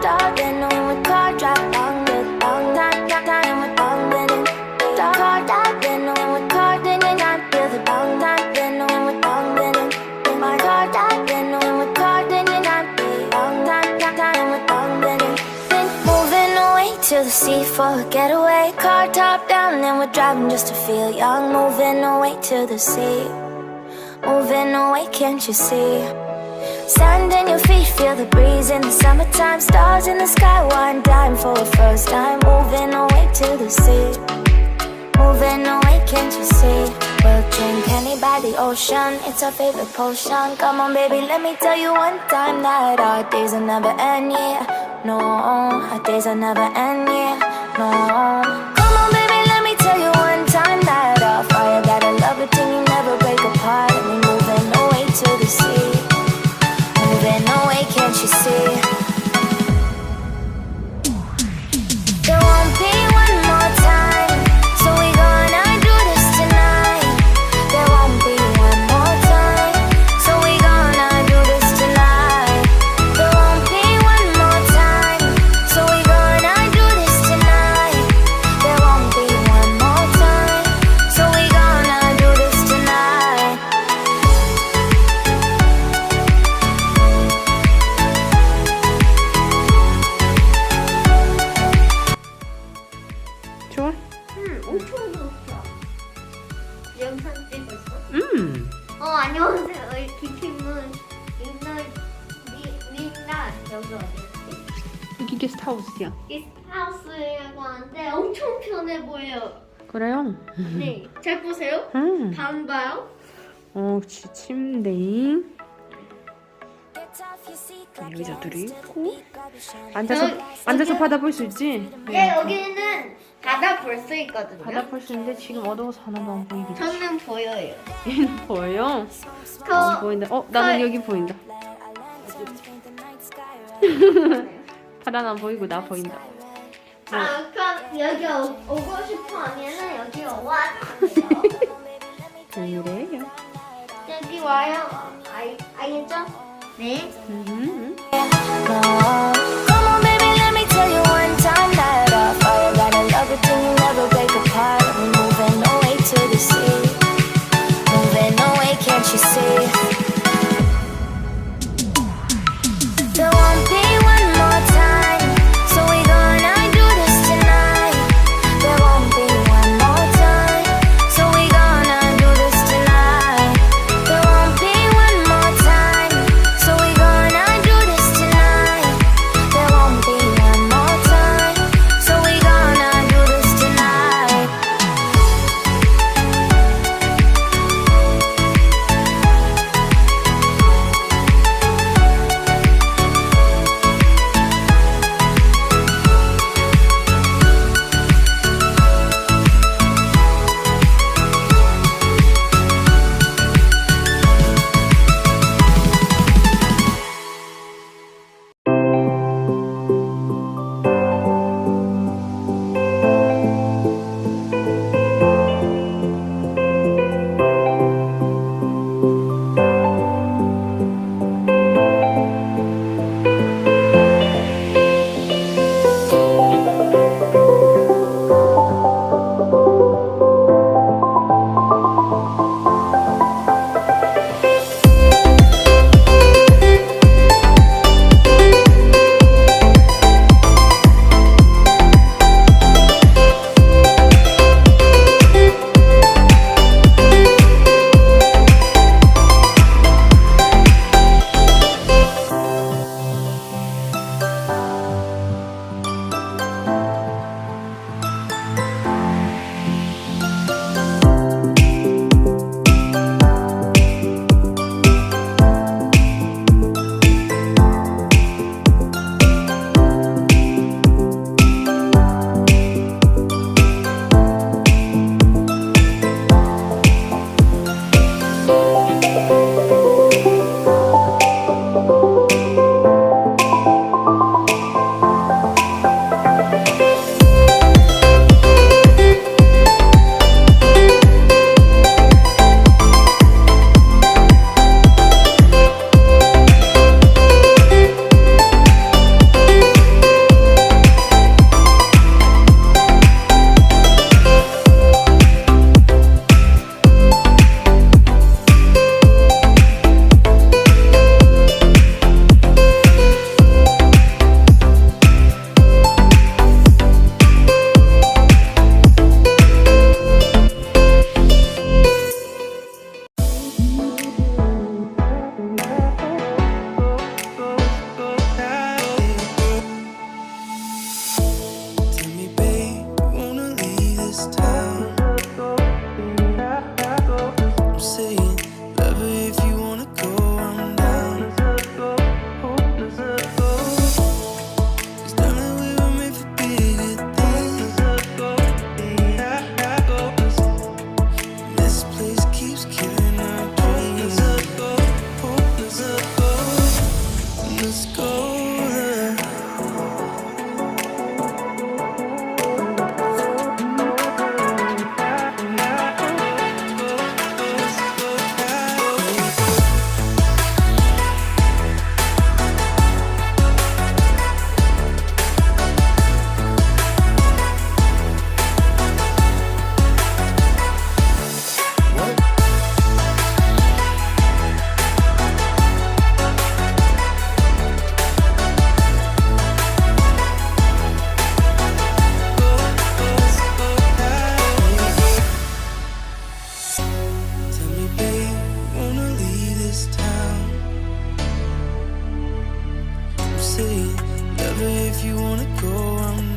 darling, when we car drive long with long time with long with car darling, when we car then and I feel the long time then when we long with my car darling, when we car then and I feel long time with long with moving away to the sea for a getaway, car top down and we're driving just to feel young, moving away to the sea, moving away, can't you see? Sand in your feet, feel the breeze in the summertime, stars in the sky, one dime for the first time, moving away to the sea, moving away, can't you see? We'll drink honey by the ocean, it's our favorite potion. Come on baby, let me tell you one time that our days will never end, yeah. No, our days will never end, yeah. No. Come on baby, let me tell you one time that our fire got a love it till you never break apart. And we moving away to the sea, moving away, can't you see? There won't be one more time, so we gonna do this tonight. There won't be one more time, so we gonna do this tonight. There won't be one more time, so we gonna do this tonight. There won't be one more time, so we gonna do this tonight. 좋아? 엄청 좋다. 영상 찍었어? 안녕하세요. 길치임은 민나 여기 어디였지? 여기 게스트하우스야. 게스트하우스라고 하는데 엄청 편해 보여요. 그래요? 네, 잘 보세요. 다음 봐요. 그치. 침대. 여기저들이 있고. 앉아서 바다 볼 수 있지? 네, 여기는 바다 볼 수 있거든요. 바다 볼 수 있는데 지금 어두워서 하나도 안 보이겠지? 저는 보여요. 얘는 보여요? 저 안 보인다. 나는 여기 보인다. 바다는 안 보이고 나 보인다. 그럼 여기 오고 싶어 하면은 여기 와야 돼요. 그래요. 여기 와요. 알겠죠? 네. Come on baby, let me tell you one time that our fire got a love it till you never break apart. We're moving away to the sea, moving away, can't you see? There won't be one more time, so we gonna do this tonight. There won't be one more time, so we gonna do this tonight. There won't be one more time, so we gonna do say, never if you wanna go, I'm